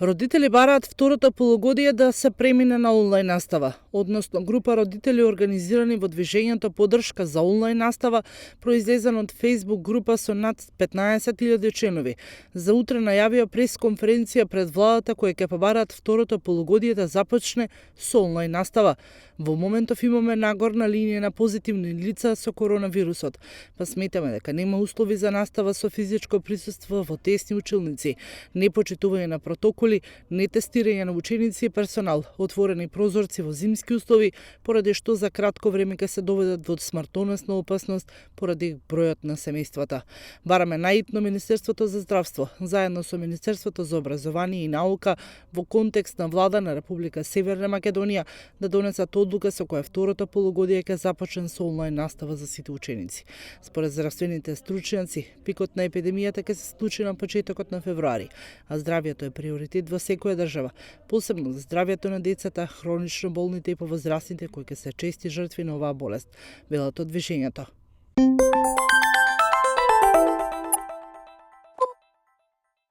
Родители бараат второто полугодие да се премине на онлайн настава, односно група родители организирани во движењето Поддршка за онлайн настава, произлезена од Facebook група со над 15.000 членови. За утре најавија пресконференција пред владата која ќе побараат второто полугодие да започне со онлайн настава. Во моментов имаме нагорна линија на позитивни лица со коронавирусот, па сметаме дека нема услови за настава со физичко присуство во тесни училници, непочитување на протоколи, нетестирање на ученици и персонал, отворени прозорци во зимски услови, поради што за кратко време ќе се доведат во смртоносна опасност поради бројот на семејствата. Бараме најитно Министерството за здравство, заедно со Министерството за образование и наука, во контекст на влада на Република Северна Македонија, да донесат одлука со која второто полугодие ќе започне со онлайн настава за сите ученици. Според здравствените стручњаци, пикот на епидемијата ќе се случи на почетокот на февруари, а здравјето е приоритет во секоја држава, посебно за здравјето на децата, хронично болните и повозрастните кои ќе се чести жртви на оваа болест, велат од движењето.